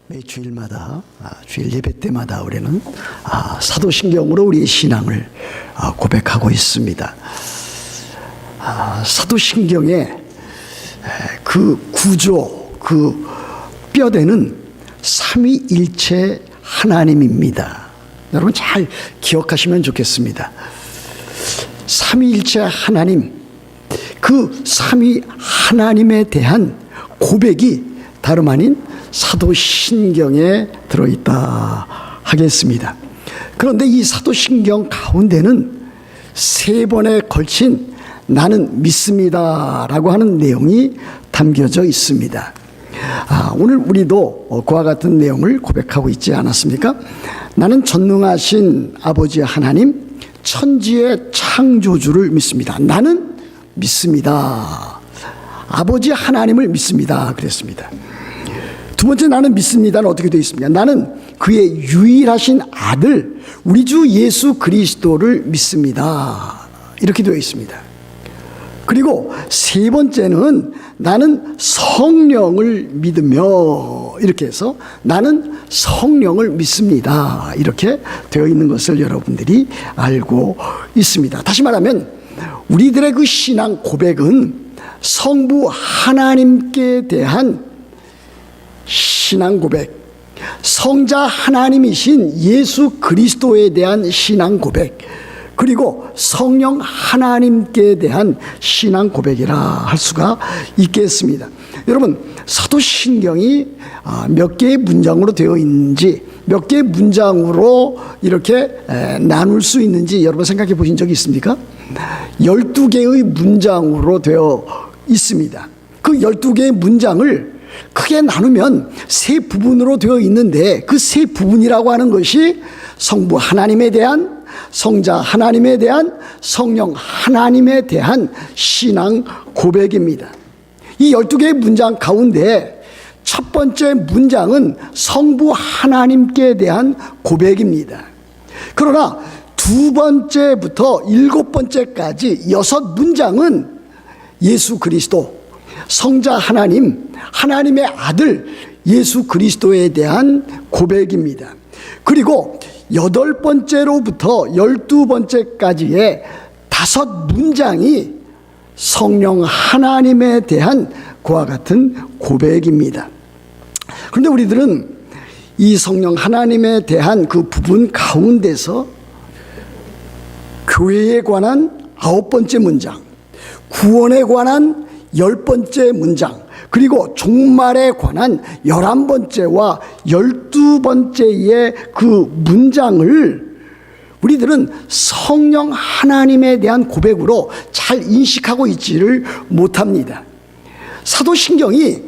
매 주일마다 주일 예배 때마다 우리는 사도신경으로 우리의 신앙을 고백하고 있습니다. 사도신경의 그 구조, 그 뼈대는 삼위일체 하나님입니다. 여러분 잘 기억하시면 좋겠습니다. 삼위일체 하나님, 그 삼위 하나님에 대한 고백이 다름 아닌 사도신경에 들어있다 하겠습니다. 그런데 이 사도신경 가운데는 세 번에 걸친 나는 믿습니다 라고 하는 내용이 담겨져 있습니다. 오늘 우리도 그와 같은 내용을 고백하고 있지 않았습니까? 나는 전능하신 아버지 하나님, 천지의 창조주를 믿습니다. 나는 믿습니다. 아버지 하나님을 믿습니다 그랬습니다. 두 번째 나는 믿습니다는 어떻게 되어 있습니까? 나는 그의 유일하신 아들 우리 주 예수 그리스도를 믿습니다 이렇게 되어 있습니다. 그리고 세 번째는 나는 성령을 믿으며, 이렇게 해서 나는 성령을 믿습니다 이렇게 되어 있는 것을 여러분들이 알고 있습니다. 다시 말하면 우리들의 그 신앙 고백은 성부 하나님께 대한 신앙 고백, 성자 하나님이신 예수 그리스도에 대한 신앙 고백, 그리고 성령 하나님께 대한 신앙 고백이라 할 수가 있겠습니다. 여러분, 사도신경이 몇 개의 문장으로 되어 있는지, 몇 개의 문장으로 이렇게 나눌 수 있는지 여러분 생각해 보신 적이 있습니까? 12개의 문장으로 되어 있습니다. 그 12개의 문장을 크게 나누면 세 부분으로 되어 있는데, 그 세 부분이라고 하는 것이 성부 하나님에 대한, 성자 하나님에 대한, 성령 하나님에 대한 신앙 고백입니다. 이 12개의 문장 가운데 첫 번째 문장은 성부 하나님께 대한 고백입니다. 그러나 두 번째부터 일곱 번째까지 6문장은 예수 그리스도, 성자 하나님, 하나님의 아들 예수 그리스도에 대한 고백입니다. 그리고 8번째로부터 12번째까지의 5문장이 성령 하나님에 대한 그와 같은 고백입니다. 그런데 우리들은 이 성령 하나님에 대한 그 부분 가운데서 교회에 관한 9번째 문장, 구원에 관한 10번째 문장, 그리고 종말에 관한 11번째와 12번째의 그 문장을 우리들은 성령 하나님에 대한 고백으로 잘 인식하고 있지를 못합니다. 사도신경이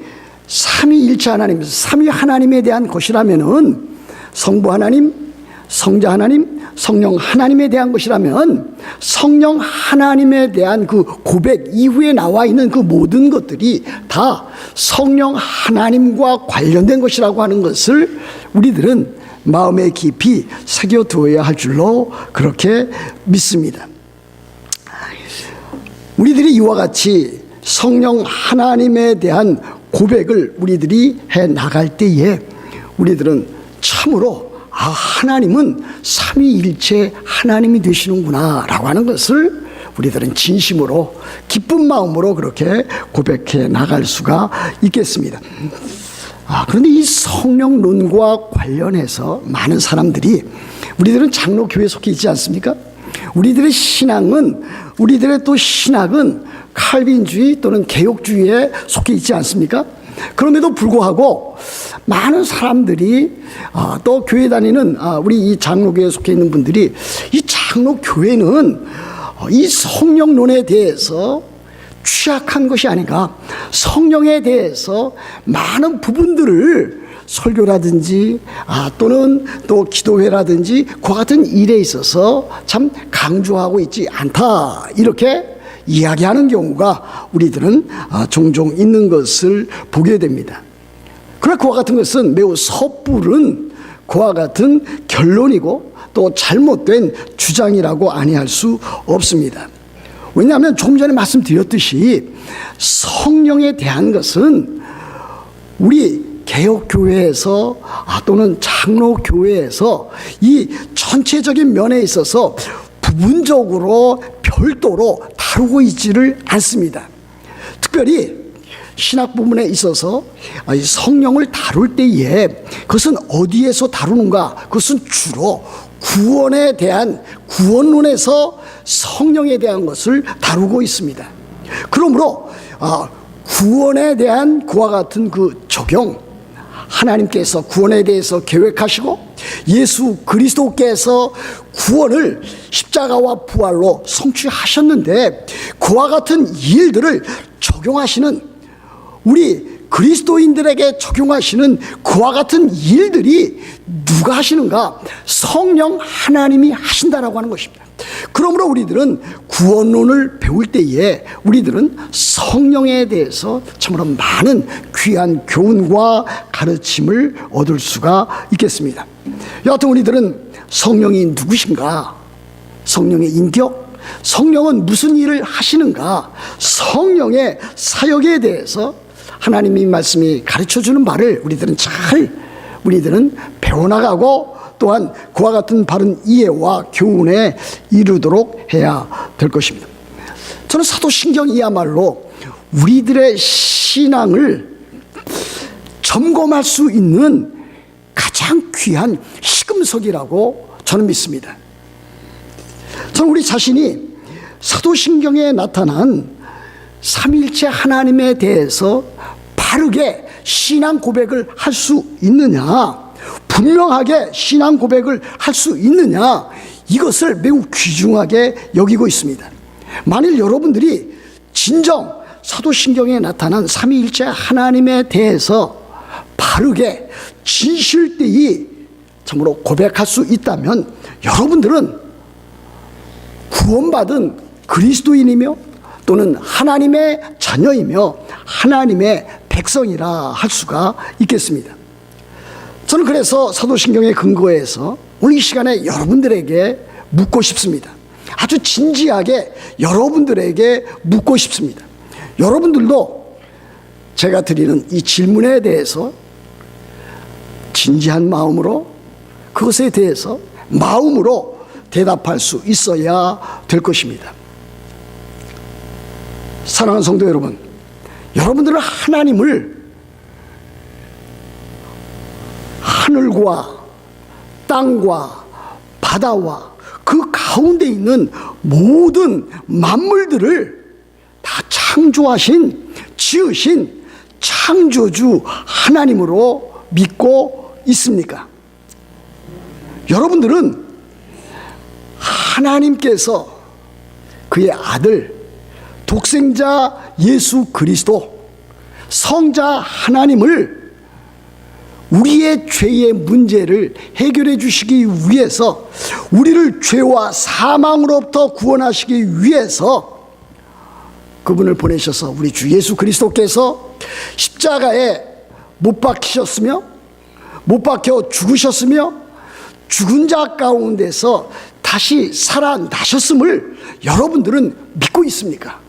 삼위일체 하나님, 삼위 하나님에 대한 것이라면은, 성부 하나님, 성자 하나님, 성령 하나님에 대한 것이라면 성령 하나님에 대한 그 고백 이후에 나와 있는 그 모든 것들이 다 성령 하나님과 관련된 것이라고 하는 것을 우리들은 마음에 깊이 새겨두어야 할 줄로 그렇게 믿습니다. 우리들이 이와 같이 성령 하나님에 대한 고백을 우리들이 해 나갈 때에 우리들은 참으로 하나님은 삼위일체 하나님이 되시는구나 라고 하는 것을 우리들은 진심으로 기쁜 마음으로 그렇게 고백해 나갈 수가 있겠습니다. 그런데 이 성령론과 관련해서 많은 사람들이, 우리들은 장로교회에 속해 있지 않습니까? 우리들의 신앙은, 우리들의 또 신학은 칼빈주의 또는 개혁주의에 속해 있지 않습니까? 그럼에도 불구하고 많은 사람들이 또 교회 다니는 우리 이 장로교회에 속해 있는 분들이, 이 장로교회는 이 성령론에 대해서 취약한 것이 아닌가, 성령에 대해서 많은 부분들을 설교라든지 또는 또 기도회라든지 그와 같은 일에 있어서 참 강조하고 있지 않다, 이렇게 이야기하는 경우가 우리들은 종종 있는 것을 보게 됩니다. 그러나 그와 같은 것은 매우 섣부른 그와 같은 결론이고 또 잘못된 주장이라고 아니할 수 없습니다. 왜냐하면 조금 전에 말씀드렸듯이 성령에 대한 것은 우리 개혁교회에서 또는 장로교회에서 이 전체적인 면에 있어서 부분적으로 별도로 다루고 있지를 않습니다. 특별히 신학 부분에 있어서 이 성령을 다룰 때에 그것은 어디에서 다루는가? 그것은 주로 구원에 대한 구원론에서 성령에 대한 것을 다루고 있습니다. 그러므로 구원에 대한 그와 같은 그 적용, 하나님께서 구원에 대해서 계획하시고 예수 그리스도께서 구원을 십자가와 부활로 성취하셨는데 그와 같은 일들을 적용하시는, 우리 그리스도인들에게 적용하시는 그와 같은 일들이 누가 하시는가? 성령 하나님이 하신다라고 하는 것입니다. 그러므로 우리들은 구원론을 배울 때에 우리들은 성령에 대해서 참으로 많은 귀한 교훈과 가르침을 얻을 수가 있겠습니다. 여하튼 우리들은 성령이 누구신가? 성령의 인격? 성령은 무슨 일을 하시는가? 성령의 사역에 대해서 하나님의 말씀이 가르쳐주는 바를 우리들은 배워나가고 또한 그와 같은 바른 이해와 교훈에 이르도록 해야 될 것입니다. 저는 사도신경이야말로 우리들의 신앙을 점검할 수 있는 가장 귀한 시금석이라고 저는 믿습니다. 저는 우리 자신이 사도신경에 나타난 삼위일체 하나님에 대해서 바르게 신앙 고백을 할 수 있느냐, 분명하게 신앙 고백을 할 수 있느냐, 이것을 매우 귀중하게 여기고 있습니다. 만일 여러분들이 진정 사도신경에 나타난 삼위일체 하나님에 대해서 바르게 진실되이 참으로 고백할 수 있다면 여러분들은 구원받은 그리스도인이며 또는 하나님의 자녀이며 하나님의 백성이라 할 수가 있겠습니다. 저는 그래서 사도신경의 근거에서 오늘 이 시간에 여러분들에게 묻고 싶습니다. 아주 진지하게 여러분들에게 묻고 싶습니다. 여러분들도 제가 드리는 이 질문에 대해서 진지한 마음으로, 그것에 대해서 마음으로 대답할 수 있어야 될 것입니다. 사랑하는 성도 여러분, 여러분들은 하나님을 하늘과 땅과 바다와 그 가운데 있는 모든 만물들을 다 창조하신, 지으신 창조주 하나님으로 믿고 있습니까? 여러분들은 하나님께서 그의 아들 독생자 예수 그리스도 성자 하나님을 우리의 죄의 문제를 해결해 주시기 위해서, 우리를 죄와 사망으로부터 구원하시기 위해서 그분을 보내셔서 우리 주 예수 그리스도께서 십자가에 못 박히셨으며 못 박혀 죽으셨으며 죽은 자 가운데서 다시 살아나셨음을 여러분들은 믿고 있습니까?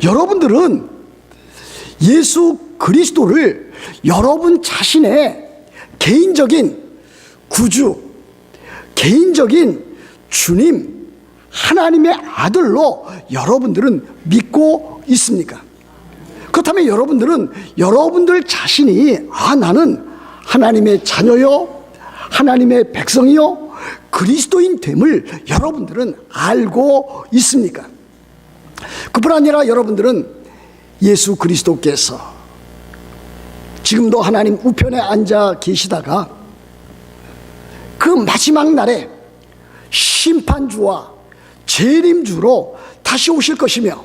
여러분들은 예수 그리스도를 여러분 자신의 개인적인 구주, 개인적인 주님, 하나님의 아들로 여러분들은 믿고 있습니까? 그렇다면 여러분들은 여러분들 자신이 나는 하나님의 자녀요, 하나님의 백성이요, 그리스도인 됨을 여러분들은 알고 있습니까? 그뿐 아니라 여러분들은 예수 그리스도께서 지금도 하나님 우편에 앉아 계시다가 그 마지막 날에 심판주와 재림주로 다시 오실 것이며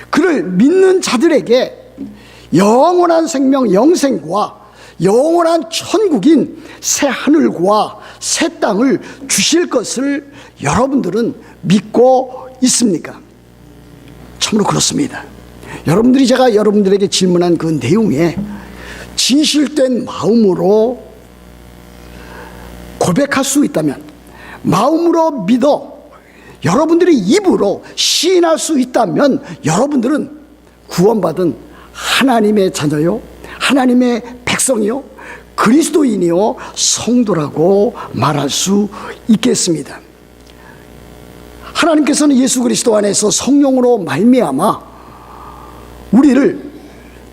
그를 믿는 자들에게 영원한 생명, 영생과 영원한 천국인 새 하늘과 새 땅을 주실 것을 여러분들은 믿고 있습니까? 참으로 그렇습니다. 여러분들이 제가 여러분들에게 질문한 그 내용에 진실된 마음으로 고백할 수 있다면, 마음으로 믿어 여러분들이 입으로 시인할 수 있다면 여러분들은 구원받은 하나님의 자녀요, 하나님의 백성이요, 그리스도인이요, 성도라고 말할 수 있겠습니다. 하나님께서는 예수 그리스도 안에서 성령으로 말미암아 우리를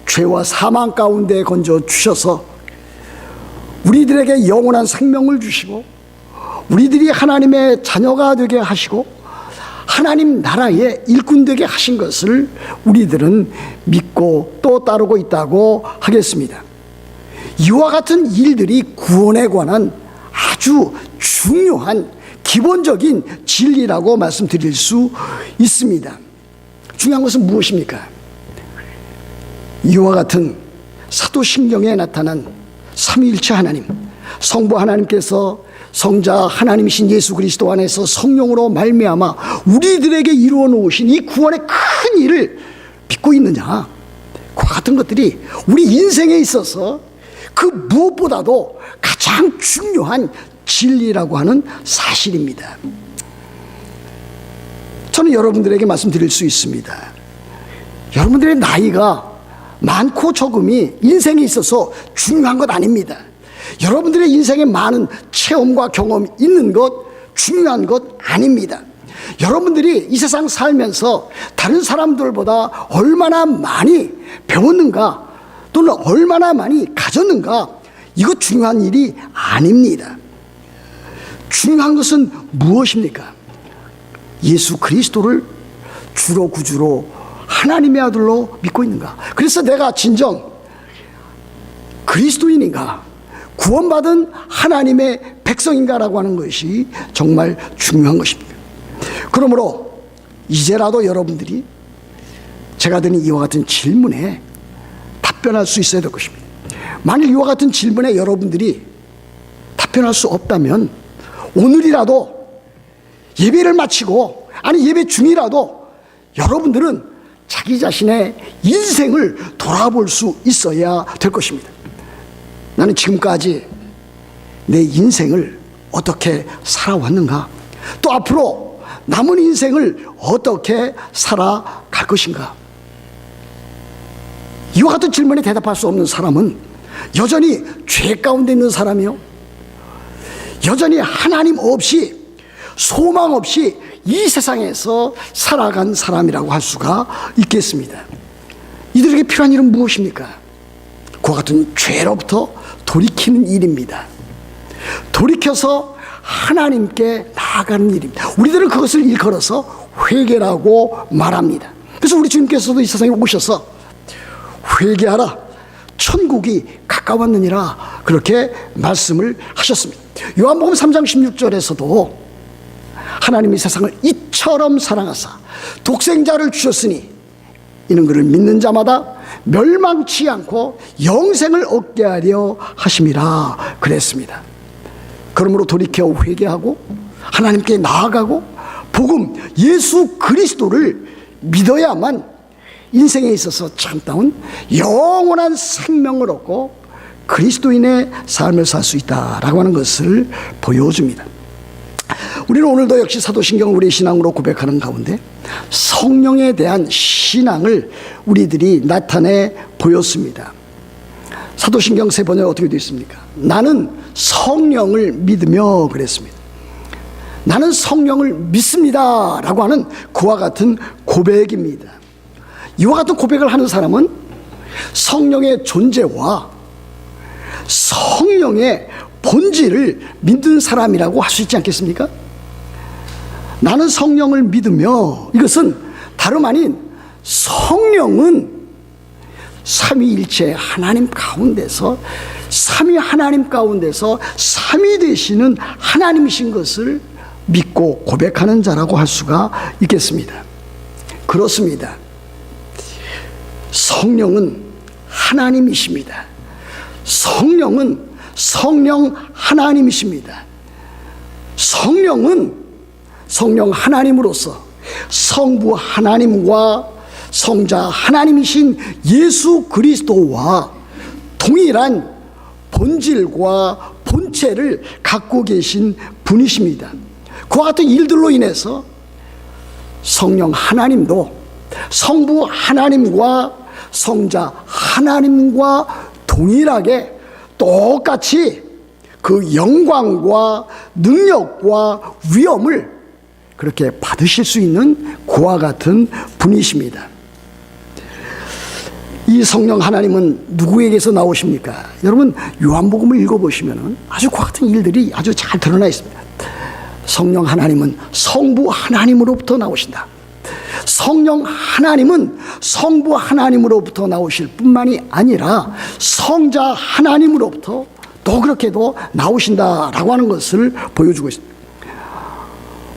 죄와 사망 가운데 건져 주셔서 우리들에게 영원한 생명을 주시고 우리들이 하나님의 자녀가 되게 하시고 하나님 나라의 일꾼 되게 하신 것을 우리들은 믿고 또 따르고 있다고 하겠습니다. 이와 같은 일들이 구원에 관한 아주 중요한 기본적인 진리라고 말씀드릴 수 있습니다. 중요한 것은 무엇입니까? 이와 같은 사도신경에 나타난 삼위일체 하나님, 성부 하나님께서 성자 하나님이신 예수 그리스도 안에서 성령으로 말미암아 우리들에게 이루어 놓으신 이 구원의 큰 일을 믿고 있느냐? 그와 같은 것들이 우리 인생에 있어서 그 무엇보다도 가장 중요한 진리라고 하는 사실입니다. 저는 여러분들에게 말씀드릴 수 있습니다. 여러분들의 나이가 많고 적음이 인생에 있어서 중요한 것 아닙니다. 여러분들의 인생에 많은 체험과 경험이 있는 것 중요한 것 아닙니다. 여러분들이 이 세상 살면서 다른 사람들보다 얼마나 많이 배웠는가 또는 얼마나 많이 가졌는가, 이것 중요한 일이 아닙니다. 중요한 것은 무엇입니까? 예수 그리스도를 주로 구주로 하나님의 아들로 믿고 있는가? 그래서 내가 진정 그리스도인인가? 구원받은 하나님의 백성인가라고 하는 것이 정말 중요한 것입니다. 그러므로 이제라도 여러분들이 제가 드린 이와 같은 질문에 답변할 수 있어야 될 것입니다. 만일 이와 같은 질문에 여러분들이 답변할 수 없다면 오늘이라도 예배를 마치고, 아니 예배 중이라도 여러분들은 자기 자신의 인생을 돌아볼 수 있어야 될 것입니다. 나는 지금까지 내 인생을 어떻게 살아왔는가? 또 앞으로 남은 인생을 어떻게 살아갈 것인가? 이와 같은 질문에 대답할 수 없는 사람은 여전히 죄 가운데 있는 사람이요, 여전히 하나님 없이 소망 없이 이 세상에서 살아간 사람이라고 할 수가 있겠습니다. 이들에게 필요한 일은 무엇입니까? 그와 같은 죄로부터 돌이키는 일입니다. 돌이켜서 하나님께 나아가는 일입니다. 우리들은 그것을 일컬어서 회개라고 말합니다. 그래서 우리 주님께서도 이 세상에 오셔서 회개하라, 천국이 가까웠느니라, 그렇게 말씀을 하셨습니다. 요한복음 3장 16절에서도 하나님이 세상을 이처럼 사랑하사 독생자를 주셨으니 이는 그를 믿는 자마다 멸망치 않고 영생을 얻게 하려 하심이라 그랬습니다. 그러므로 돌이켜 회개하고 하나님께 나아가고 복음 예수 그리스도를 믿어야만 인생에 있어서 참다운 영원한 생명을 얻고 그리스도인의 삶을 살 수 있다라고 하는 것을 보여줍니다. 우리는 오늘도 역시 사도신경을 우리의 신앙으로 고백하는 가운데 성령에 대한 신앙을 우리들이 나타내 보였습니다. 사도신경 3번에 어떻게 되어 있습니까? 나는 성령을 믿으며 그랬습니다. 나는 성령을 믿습니다 라고 하는 그와 같은 고백입니다. 이와 같은 고백을 하는 사람은 성령의 존재와 성령의 본질을 믿는 사람이라고 할 수 있지 않겠습니까? 나는 성령을 믿으며, 이것은 다름 아닌 성령은 삼위일체 하나님 가운데서, 삼위 하나님 가운데서 삼위 되시는 하나님이신 것을 믿고 고백하는 자라고 할 수가 있겠습니다. 그렇습니다. 성령은 하나님이십니다. 성령은 성령 하나님이십니다. 성령은 성령 하나님으로서 성부 하나님과 성자 하나님이신 예수 그리스도와 동일한 본질과 본체를 갖고 계신 분이십니다. 그와 같은 일들로 인해서 성령 하나님도 성부 하나님과 성자 하나님과 동일하게 똑같이 그 영광과 능력과 위엄을 그렇게 받으실 수 있는 그와 같은 분이십니다. 이 성령 하나님은 누구에게서 나오십니까? 여러분 요한복음을 읽어보시면 아주 그와 같은 일들이 아주 잘 드러나 있습니다. 성령 하나님은 성부 하나님으로부터 나오신다. 성령 하나님은 성부 하나님으로부터 나오실 뿐만이 아니라 성자 하나님으로부터 또 그렇게도 나오신다라고 하는 것을 보여주고 있습니다.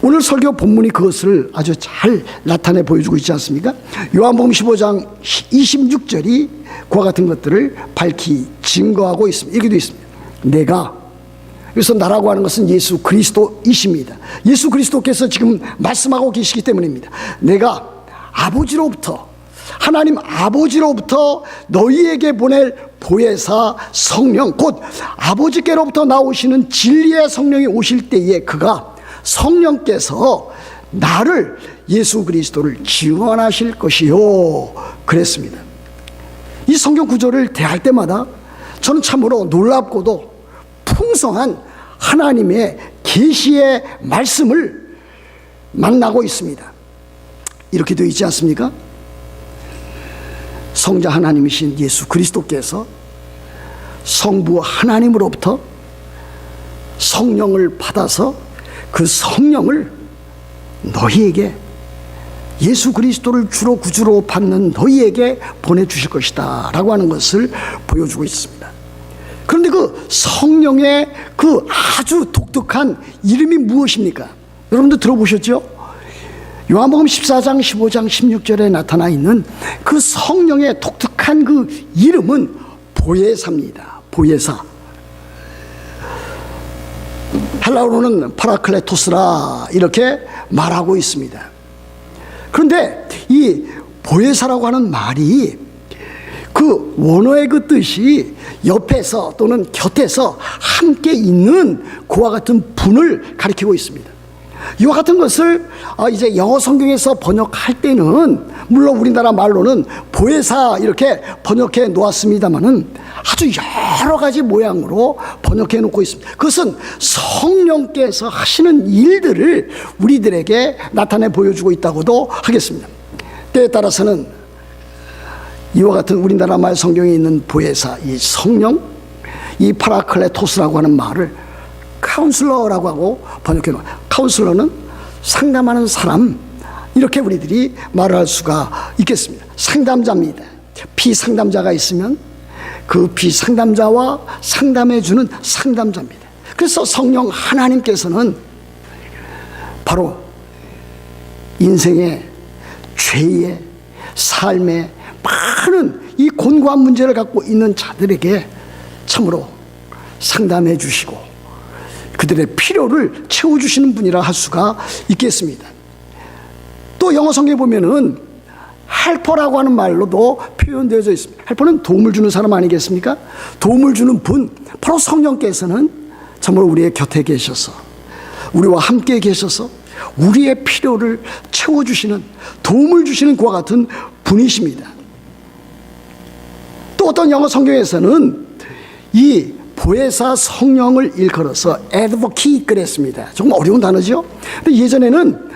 오늘 설교 본문이 그것을 아주 잘 나타내 보여주고 있지 않습니까? 요한복음 15장 26절이 그와 같은 것들을 밝히 증거하고 있습니다. 이렇게 되어 있습니다. 내가, 그래서 나라고 하는 것은 예수 그리스도이십니다. 예수 그리스도께서 지금 말씀하고 계시기 때문입니다. 내가 아버지로부터, 하나님 아버지로부터 너희에게 보낼 보혜사 성령, 곧 아버지께로부터 나오시는 진리의 성령이 오실 때에 그가 성령께서 나를, 예수 그리스도를 증언하실 것이요 그랬습니다. 이 성경 구절을 대할 때마다 저는 참으로 놀랍고도 풍성한 하나님의 계시의 말씀을 만나고 있습니다. 이렇게 되어 있지 않습니까? 성자 하나님이신 예수 그리스도께서 성부 하나님으로부터 성령을 받아서 그 성령을 너희에게, 예수 그리스도를 주로 구주로 받는 너희에게 보내주실 것이다 라고 하는 것을 보여주고 있습니다. 그런데 그 성령의 그 아주 독특한 이름이 무엇입니까? 여러분들 들어보셨죠? 요한복음 14장 15장 16절에 나타나 있는 그 성령의 독특한 그 이름은 보혜사입니다. 보혜사. 헬라어로는 파라클레토스라 이렇게 말하고 있습니다. 그런데 이 보혜사라고 하는 말이 그 원어의 그 뜻이 옆에서 또는 곁에서 함께 있는 그와 같은 분을 가리키고 있습니다. 이와 같은 것을 이제 영어 성경에서 번역할 때는 물론 우리나라 말로는 보혜사 이렇게 번역해 놓았습니다만은 아주 여러 가지 모양으로 번역해 놓고 있습니다. 그것은 성령께서 하시는 일들을 우리들에게 나타내 보여주고 있다고도 하겠습니다. 때에 따라서는 이와 같은 우리나라 말 성경에 있는 보혜사, 이 성령, 이 파라클레토스라고 하는 말을 카운슬러라고 하고 번역해 놓아요. 카운슬러는 상담하는 사람, 이렇게 우리들이 말을 할 수가 있겠습니다. 상담자입니다. 비상담자가 있으면 그 비상담자와 상담해주는 상담자입니다. 그래서 성령 하나님께서는 바로 인생의, 죄의, 삶의 많은 이 곤고한 문제를 갖고 있는 자들에게 참으로 상담해 주시고 그들의 필요를 채워주시는 분이라 할 수가 있겠습니다. 또 영어 성경에 보면은 헬퍼라고 하는 말로도 표현되어져 있습니다. 헬퍼는 도움을 주는 사람 아니겠습니까? 도움을 주는 분, 바로 성령께서는 참으로 우리의 곁에 계셔서, 우리와 함께 계셔서 우리의 필요를 채워주시는, 도움을 주시는 그와 같은 분이십니다. 또 어떤 영어 성경에서는 이 보혜사 성령을 일컬어서 advocate 그랬습니다. 정말 어려운 단어죠. 근데 예전에는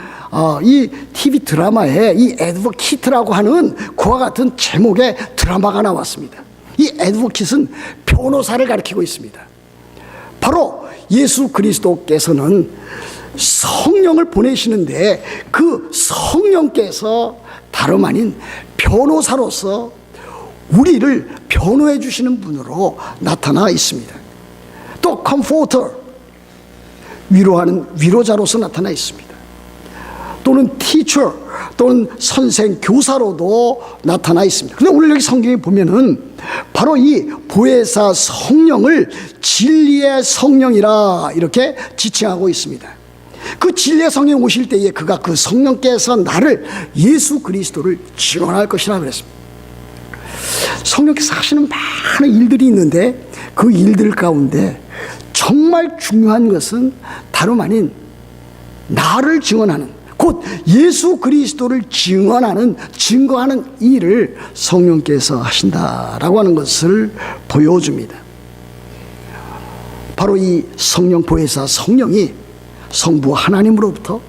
이 TV 드라마에 이 advocate라고 하는 그와 같은 제목의 드라마가 나왔습니다. 이 advocate는 변호사를 가리키고 있습니다. 바로 예수 그리스도께서는 성령을 보내시는데 그 성령께서 다름 아닌 변호사로서 우리를 변호해 주시는 분으로 나타나 있습니다. 또 comforter, 위로하는 위로자로서 나타나 있습니다. 또는 teacher, 또는 선생, 교사로도 나타나 있습니다. 그런데 오늘 여기 성경에 보면은 바로 이 보혜사 성령을 진리의 성령이라 이렇게 지칭하고 있습니다. 그 진리의 성령 오실 때에 그가, 그 성령께서 나를, 예수 그리스도를 증언할 것이라 그랬습니다. 성령께서 하시는 많은 일들이 있는데 그 일들 가운데 정말 중요한 것은 다름 아닌 나를 증언하는, 곧 예수 그리스도를 증언하는, 증거하는 일을 성령께서 하신다라고 하는 것을 보여줍니다. 바로 이 성령 보혜사 성령이 성부 하나님으로부터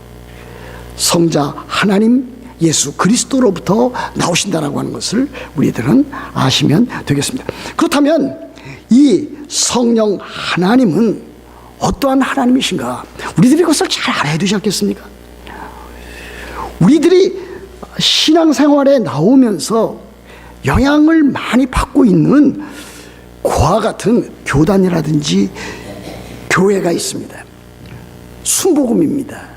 성자 하나님 예수 그리스도로부터 나오신다라고 하는 것을 우리들은 아시면 되겠습니다. 그렇다면 이 성령 하나님은 어떠한 하나님이신가? 우리들이 그것을 잘 알아야 되지 않겠습니까? 우리들이 신앙생활에 나오면서 영향을 많이 받고 있는 그와 같은 교단이라든지 교회가 있습니다. 순복음입니다.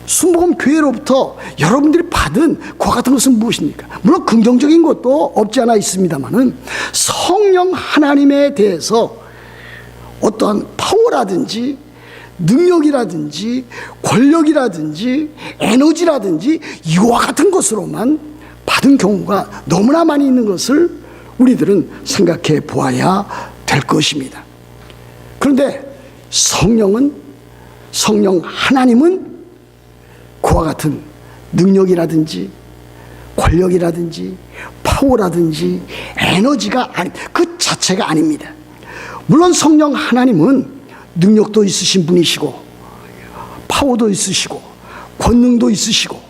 순복음 교회로부터 여러분들이 받은 그와 같은 것은 무엇입니까? 물론 긍정적인 것도 없지 않아 있습니다만은 성령 하나님에 대해서 어떠한 파워라든지 능력이라든지 권력이라든지 에너지라든지 이와 같은 것으로만 받은 경우가 너무나 많이 있는 것을 우리들은 생각해 보아야 될 것입니다. 그런데 성령 하나님은 그와 같은 능력이라든지 권력이라든지 파워라든지 에너지가 그 자체가 아닙니다. 물론 성령 하나님은 능력도 있으신 분이시고 파워도 있으시고 권능도 있으시고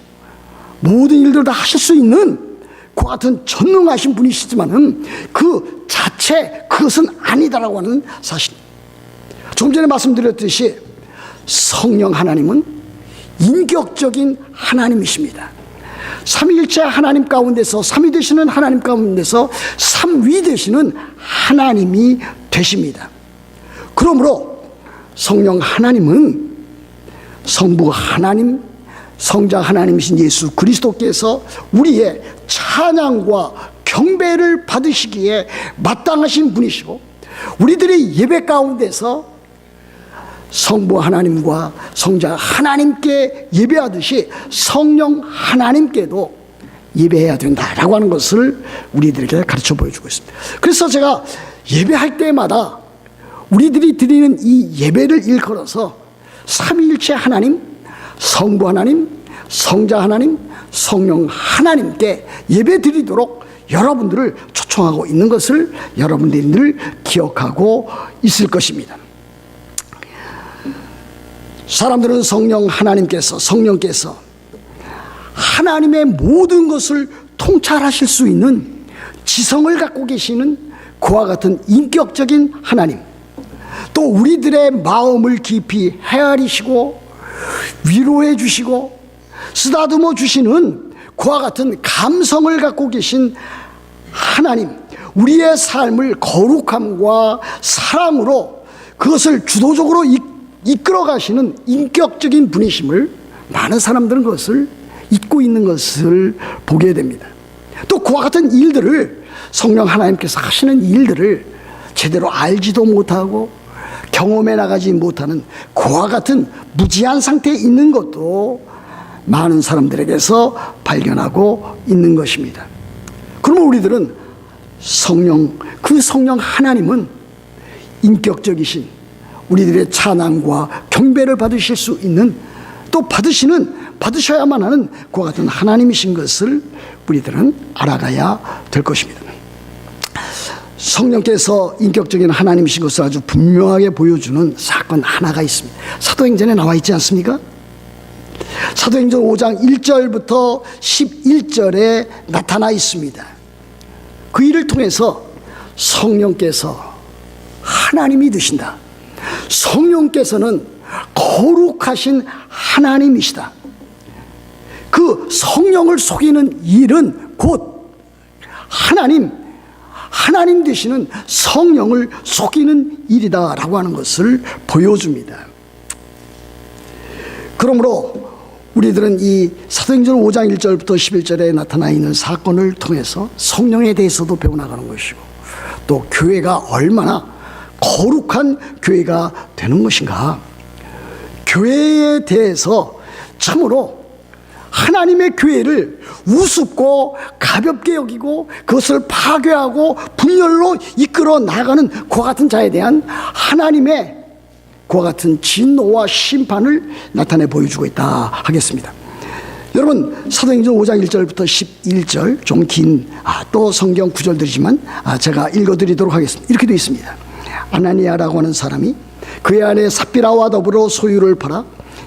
모든 일들을 다 하실 수 있는 그와 같은 전능하신 분이시지만은 그 자체 그것은 아니다라고 하는 사실입니다. 조금 전에 말씀드렸듯이 성령 하나님은 인격적인 하나님이십니다. 삼위일체 하나님 가운데서 삼위 되시는 하나님 가운데서 삼위 되시는 하나님이 되십니다. 그러므로 성령 하나님은 성부 하나님, 성자 하나님이신 예수 그리스도께서 우리의 찬양과 경배를 받으시기에 마땅하신 분이시고 우리들이 예배 가운데서 성부 하나님과 성자 하나님께 예배하듯이 성령 하나님께도 예배해야 된다라고 하는 것을 우리들에게 가르쳐 보여주고 있습니다. 그래서 제가 예배할 때마다 우리들이 드리는 이 예배를 일컬어서 삼위일체 하나님, 성부 하나님, 성자 하나님, 성령 하나님께 예배 드리도록 여러분들을 초청하고 있는 것을 여러분들이 늘 기억하고 있을 것입니다. 사람들은 성령께서 하나님의 모든 것을 통찰하실 수 있는 지성을 갖고 계시는 그와 같은 인격적인 하나님, 또 우리들의 마음을 깊이 헤아리시고 위로해 주시고 쓰다듬어 주시는 그와 같은 감성을 갖고 계신 하나님, 우리의 삶을 거룩함과 사랑으로 그것을 주도적으로 이끌어 가시는 인격적인 분이심을 많은 사람들은 그것을 잊고 있는 것을 보게 됩니다. 또 그와 같은 일들을 성령 하나님께서 하시는 일들을 제대로 알지도 못하고 경험해 나가지 못하는 그와 같은 무지한 상태에 있는 것도 많은 사람들에게서 발견하고 있는 것입니다. 그러면 우리들은 그 성령 하나님은 인격적이신 우리들의 찬양과 경배를 받으실 수 있는, 또 받으셔야만 하는 그와 같은 하나님이신 것을 우리들은 알아가야 될 것입니다. 성령께서 인격적인 하나님이신 것을 아주 분명하게 보여주는 사건 하나가 있습니다. 사도행전에 나와 있지 않습니까? 사도행전 5장 1절부터 11절에 나타나 있습니다. 그 일을 통해서 성령께서 하나님이 되신다. 성령께서는 거룩하신 하나님이시다. 그 성령을 속이는 일은 곧 하나님 되시는 성령을 속이는 일이다라고 하는 것을 보여줍니다. 그러므로 우리들은 이 사도행전 5장 1절부터 11절에 나타나 있는 사건을 통해서 성령에 대해서도 배워나가는 것이고, 또 교회가 얼마나 거룩한 교회가 되는 것인가, 교회에 대해서 참으로 하나님의 교회를 우습고 가볍게 여기고 그것을 파괴하고 분열로 이끌어 나가는 그와 같은 자에 대한 하나님의 그와 같은 진노와 심판을 나타내 보여주고 있다 하겠습니다. 여러분, 사도행전 5장 1절부터 11절 좀 긴 또 성경 구절들이지만 제가 읽어드리도록 하겠습니다. 이렇게 되어 있습니다. 아나니아라고 하는 사람이 그의 아내 삽비라와 더불어 소유를 팔아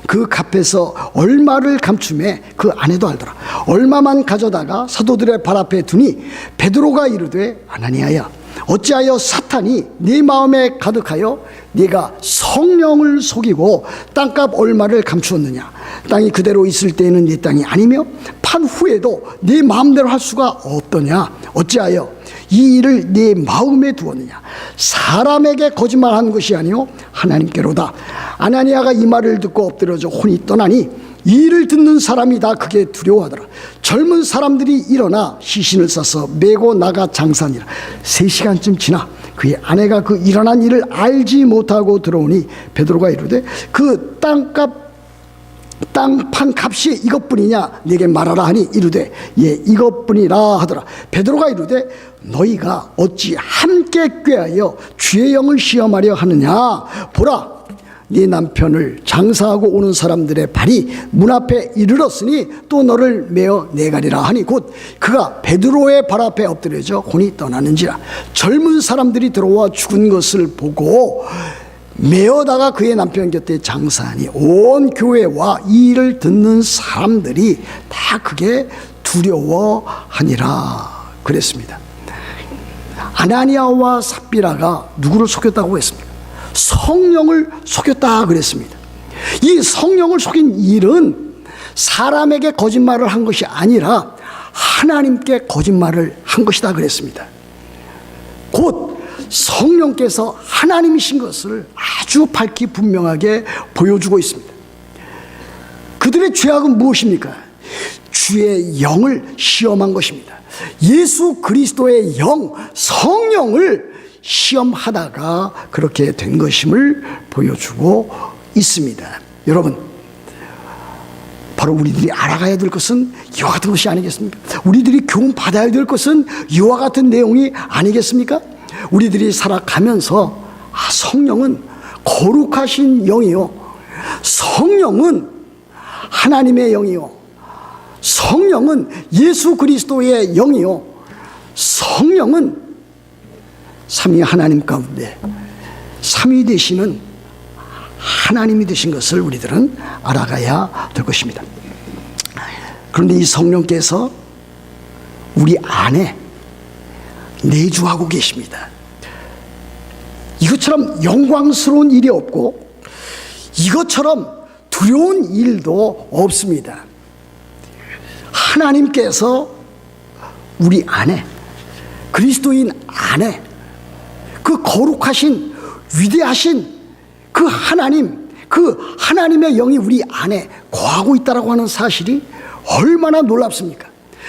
그 값에서 얼마를 감춤해 그 아내도 알더라. 얼마만 가져다가 사도들의 발 앞에 두니 베드로가 이르되 아나니아야 어찌하여 사탄이 네 마음에 가득하여 네가 성령을 속이고 땅값 얼마를 감추었느냐. 땅이 그대로 있을 때에는 네 땅이 아니며 판 후에도 네 마음대로 할 수가 없더냐. 어찌하여 이 일을 네 마음에 두었느냐. 사람에게 거짓말한 것이 아니요 하나님께로다. 아나니아가 이 말을 듣고 엎드려져 혼이 떠나니 이 일을 듣는 사람이 다 크게 두려워하더라. 젊은 사람들이 일어나 시신을 싸서 메고 나가 장사하니라. 3시간쯤 지나 그의 아내가 그 일어난 일을 알지 못하고 들어오니 베드로가 이르되 그 땅판 값이 이것뿐이냐 네게 말하라 하니 이르되 예 이것뿐이라 하더라. 베드로가 이르되 너희가 어찌 함께 꾀하여 주의 영을 시험하려 하느냐. 보라 네 남편을 장사하고 오는 사람들의 발이 문 앞에 이르렀으니 또 너를 메어 내가리라 하니 곧 그가 베드로의 발 앞에 엎드려져 혼이 떠나는지라. 젊은 사람들이 들어와 죽은 것을 보고 메어다가 그의 남편 곁에 장사하니 온 교회와 이 일을 듣는 사람들이 다 크게 두려워하니라 그랬습니다. 아나니아와 삽비라가 누구를 속였다고 했습니까? 성령을 속였다 그랬습니다. 이 성령을 속인 일은 사람에게 거짓말을 한 것이 아니라 하나님께 거짓말을 한 것이다 그랬습니다. 곧 성령께서 하나님이신 것을 아주 밝히 분명하게 보여주고 있습니다. 그들의 죄악은 무엇입니까? 주의 영을 시험한 것입니다. 예수 그리스도의 영, 성령을 시험하다가 그렇게 된 것임을 보여주고 있습니다. 여러분, 바로 우리들이 알아가야 될 것은 이와 같은 것이 아니겠습니까? 우리들이 교훈 받아야 될 것은 이와 같은 내용이 아니겠습니까? 우리들이 살아가면서 성령은 거룩하신 영이요, 성령은 하나님의 영이요, 성령은 예수 그리스도의 영이요, 성령은 삼위 하나님 가운데 삼위 되시는 하나님이 되신 것을 우리들은 알아가야 될 것입니다. 그런데 이 성령께서 우리 안에 내주하고 계십니다. 이것처럼 영광스러운 일이 없고 이것처럼 두려운 일도 없습니다. 하나님께서 우리 안에, 그리스도인 안에 그 거룩하신 위대하신 그 하나님, 그 하나님의 영이 우리 안에 거하고 있다라고 하는 사실이 얼마나 놀랍습니까?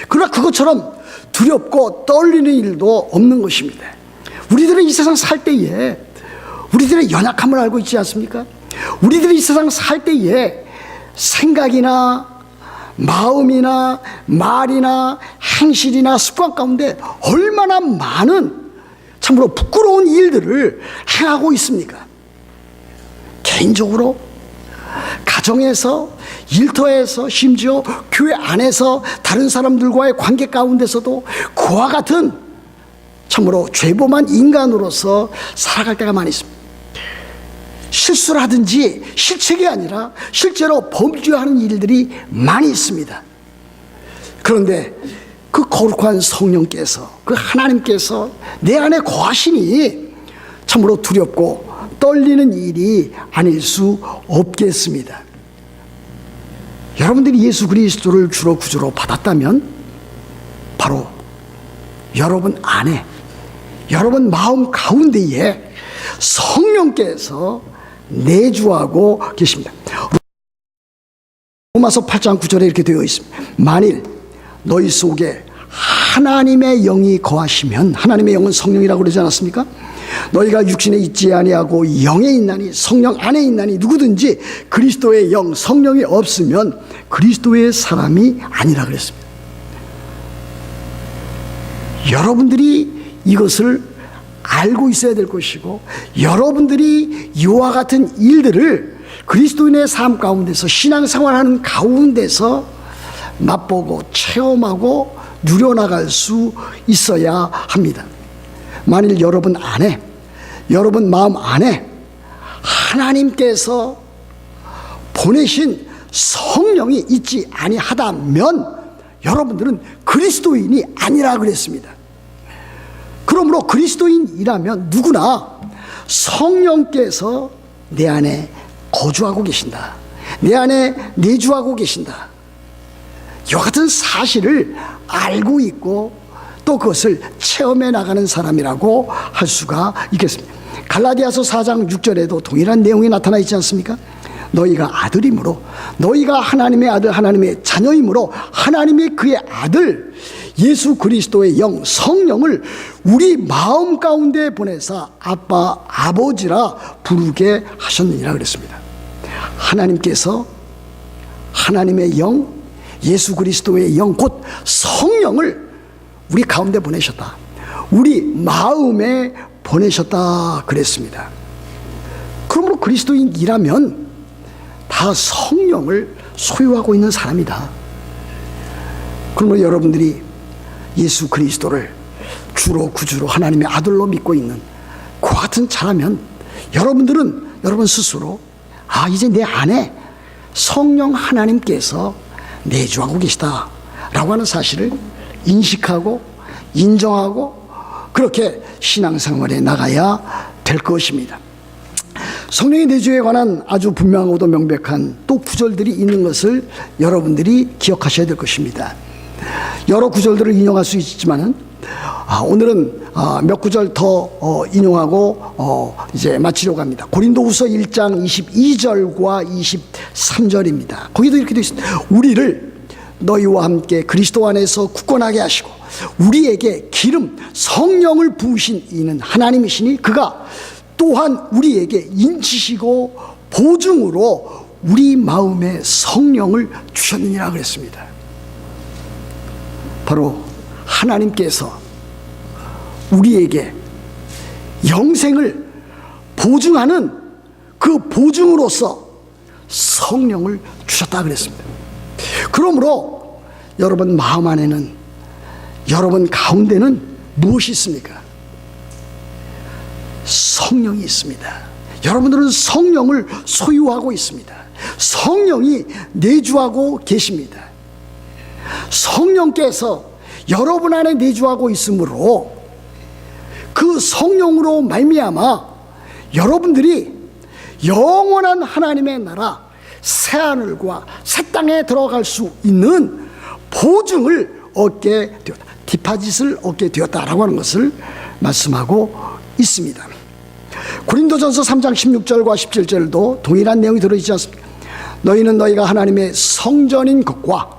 그러나 그것처럼 두렵고 떨리는 일도 없는 것입니다. 우리들은 이 세상 살 때에 우리들의 연약함을 알고 있지 않습니까? 우리들이 이 세상 살 때에 생각이나 마음이나 말이나 행실이나 습관 가운데 얼마나 많은 참으로 부끄러운 일들을 행하고 있습니까? 개인적으로, 가정에서, 일터에서, 심지어 교회 안에서 다른 사람들과의 관계 가운데서도 그와 같은 참으로 죄범한 인간으로서 살아갈 때가 많이 있습니다. 실수를 하든지 실책이 아니라 실제로 범죄하는 일들이 많이 있습니다. 그런데 그 거룩한 성령께서, 그 하나님께서 내 안에 거하시니 참으로 두렵고 떨리는 일이 아닐 수 없겠습니다. 여러분들이 예수 그리스도를 주로 구주로 받았다면 바로 여러분 안에, 여러분 마음 가운데에 성령께서 내주하고 계십니다. 로마서 8장 9절에 이렇게 되어 있습니다. 만일 너희 속에 하나님의 영이 거하시면, 하나님의 영은 성령이라고 그러지 않았습니까? 너희가 육신에 있지 아니하고 영에 있나니, 성령 안에 있나니, 누구든지 그리스도의 영, 성령이 없으면 그리스도의 사람이 아니라 그랬습니다. 여러분들이 이것을 알고 있어야 될 것이고, 여러분들이 이와 같은 일들을 그리스도인의 삶 가운데서, 신앙생활하는 가운데서 맛보고 체험하고 누려나갈 수 있어야 합니다. 만일 여러분 안에, 여러분 마음 안에 하나님께서 보내신 성령이 있지 아니하다면 여러분들은 그리스도인이 아니라 그랬습니다. 그러므로 그리스도인이라면 누구나 성령께서 내 안에 거주하고 계신다, 내 안에 내주하고 계신다, 이와 같은 사실을 알고 있고 또 그것을 체험해 나가는 사람이라고 할 수가 있겠습니다. 갈라디아서 4장 6절에도 동일한 내용이 나타나 있지 않습니까? 너희가 아들이므로, 너희가 하나님의 아들, 하나님의 자녀이므로 하나님이 그의 아들 예수 그리스도의 영 성령을 우리 마음 가운데 보내사 아빠 아버지라 부르게 하셨느니라 그랬습니다. 하나님께서 하나님의 영 예수 그리스도의 영 곧 성령을 우리 가운데 보내셨다, 우리 마음에 보내셨다 그랬습니다. 그러므로 그리스도인이라면 다 성령을 소유하고 있는 사람이다. 그러므로 여러분들이 예수 그리스도를 주로 구주로 하나님의 아들로 믿고 있는 그와 같은 자라면 여러분들은 여러분 스스로 이제 내 안에 성령 하나님께서 내주하고 계시다 라고 하는 사실을 인식하고 인정하고 그렇게 신앙생활에 나가야 될 것입니다. 성령의 내주에 관한 아주 분명하고도 명백한 또 구절들이 있는 것을 여러분들이 기억하셔야 될 것입니다. 여러 구절들을 인용할 수 있지만은 오늘은 몇 구절 더 인용하고 이제 마치려고 합니다. 고린도후서 1장 22절과 23절입니다. 거기도 이렇게 되어 있습니다. 우리를 너희와 함께 그리스도 안에서 굳건하게 하시고 우리에게 기름 성령을 부으신 이는 하나님이시니 그가 또한 우리에게 인치시고 보증으로 우리 마음에 성령을 주셨느니라 그랬습니다. 바로 하나님께서 우리에게 영생을 보증하는 그 보증으로서 성령을 주셨다 그랬습니다. 그러므로 여러분 마음 안에는, 여러분 가운데는 무엇이 있습니까? 성령이 있습니다. 여러분들은 성령을 소유하고 있습니다. 성령이 내주하고 계십니다. 성령께서 여러분 안에 내주하고 있으므로 그 성령으로 말미암아 여러분들이 영원한 하나님의 나라 새하늘과 새 땅에 들어갈 수 있는 보증을 얻게 되었다, 디파짓을 얻게 되었다라고 하는 것을 말씀하고 있습니다. 고린도전서 3장 16절과 17절도 동일한 내용이 들어있지 않습니까? 너희는 너희가 하나님의 성전인 것과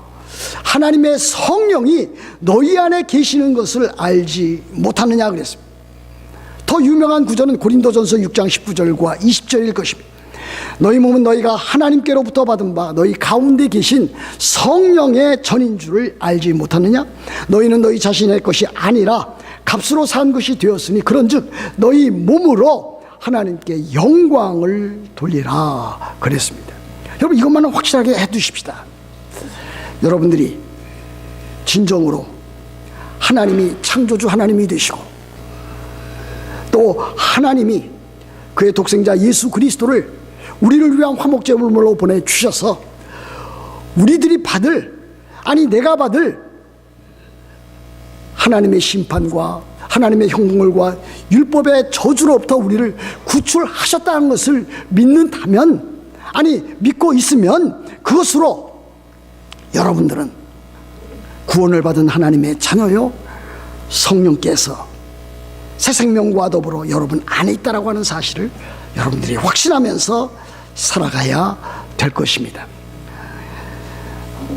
하나님의 성령이 너희 안에 계시는 것을 알지 못하느냐 그랬습니다. 더 유명한 구절은 고린도전서 6장 19절과 20절일 것입니다. 너희 몸은 너희가 하나님께로부터 받은 바 너희 가운데 계신 성령의 전인 줄을 알지 못하느냐? 너희는 너희 자신의 것이 아니라 값으로 산 것이 되었으니 그런즉 너희 몸으로 하나님께 영광을 돌리라 그랬습니다. 여러분 이것만은 확실하게 해두십시다. 여러분들이 진정으로 하나님이 창조주 하나님이 되시고 또 하나님이 그의 독생자 예수 그리스도를 우리를 위한 화목제물로 보내주셔서 우리들이 받을, 아니 내가 받을 하나님의 심판과 하나님의 형벌과 율법의 저주로부터 우리를 구출하셨다는 것을 믿는다면, 아니 믿고 있으면 그것으로 여러분들은 구원을 받은 하나님의 자녀요 성령께서 새 생명과 더불어 여러분 안에 있다라고 하는 사실을 여러분들이 확신하면서 살아가야 될 것입니다.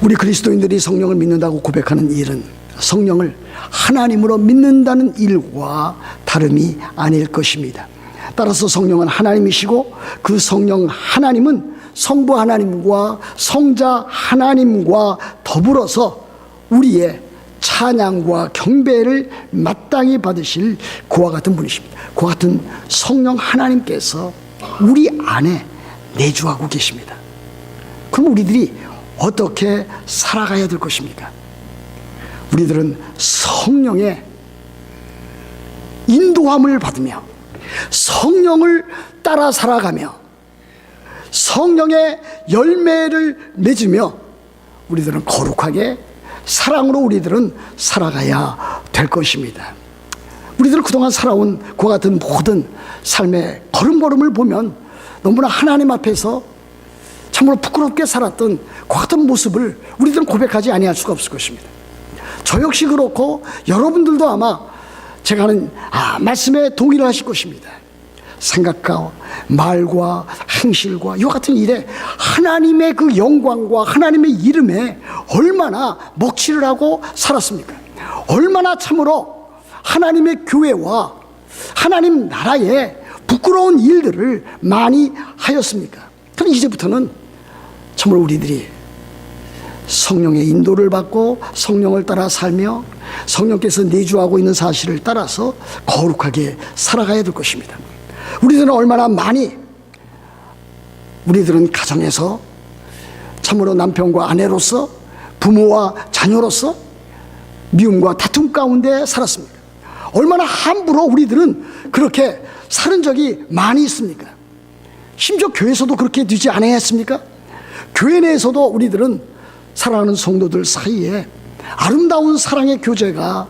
우리 그리스도인들이 성령을 믿는다고 고백하는 일은 성령을 하나님으로 믿는다는 일과 다름이 아닐 것입니다. 따라서 성령은 하나님이시고 그 성령 하나님은 성부 하나님과 성자 하나님과 더불어서 우리의 찬양과 경배를 마땅히 받으실 그와 같은 분이십니다. 그와 같은 성령 하나님께서 우리 안에 내주하고 계십니다. 그럼 우리들이 어떻게 살아가야 될 것입니까? 우리들은 성령의 인도함을 받으며 성령을 따라 살아가며 성령의 열매를 맺으며 우리들은 거룩하게 사랑으로 우리들은 살아가야 될 것입니다. 우리들은 그동안 살아온 그와 같은 모든 삶의 걸음걸음을 보면 너무나 하나님 앞에서 참으로 부끄럽게 살았던 그와 같은 모습을 우리들은 고백하지 아니할 수가 없을 것입니다. 저 역시 그렇고 여러분들도 아마 제가 하는 말씀에 동의를 하실 것입니다. 생각과 말과 행실과 이와 같은 일에 하나님의 그 영광과 하나님의 이름에 얼마나 먹칠을 하고 살았습니까? 얼마나 참으로 하나님의 교회와 하나님 나라에 부끄러운 일들을 많이 하였습니까? 그럼 이제부터는 참으로 우리들이 성령의 인도를 받고 성령을 따라 살며 성령께서 내주하고 있는 사실을 따라서 거룩하게 살아가야 될 것입니다. 우리들은 얼마나 많이 우리들은 가정에서 참으로 남편과 아내로서 부모와 자녀로서 미움과 다툼 가운데 살았습니까? 얼마나 함부로 우리들은 그렇게 사는 적이 많이 있습니까? 심지어 교회에서도 그렇게 되지 않았습니까? 교회 내에서도 우리들은 사랑하는 성도들 사이에 아름다운 사랑의 교제가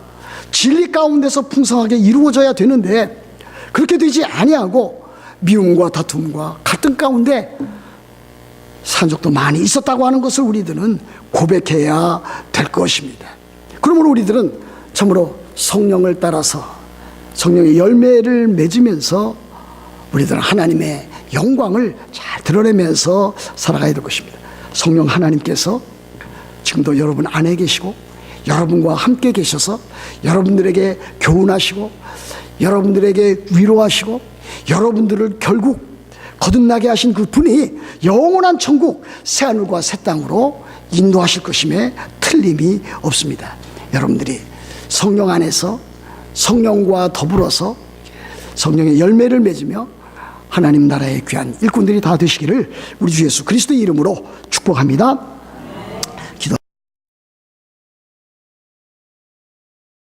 진리 가운데서 풍성하게 이루어져야 되는데 그렇게 되지 아니하고 미움과 다툼과 갈등 가운데 산 적도 많이 있었다고 하는 것을 우리들은 고백해야 될 것입니다. 그러므로 우리들은 참으로 성령을 따라서 성령의 열매를 맺으면서 우리들은 하나님의 영광을 잘 드러내면서 살아가야 될 것입니다. 성령 하나님께서 지금도 여러분 안에 계시고 여러분과 함께 계셔서 여러분들에게 교훈하시고 여러분들에게 위로하시고 여러분들을 결국 거듭나게 하신 그 분이 영원한 천국 새하늘과 새 땅으로 인도하실 것임에 틀림이 없습니다. 여러분들이 성령 안에서 성령과 더불어서 성령의 열매를 맺으며 하나님 나라의 귀한 일꾼들이 다 되시기를 우리 주 예수 그리스도의 이름으로 축복합니다.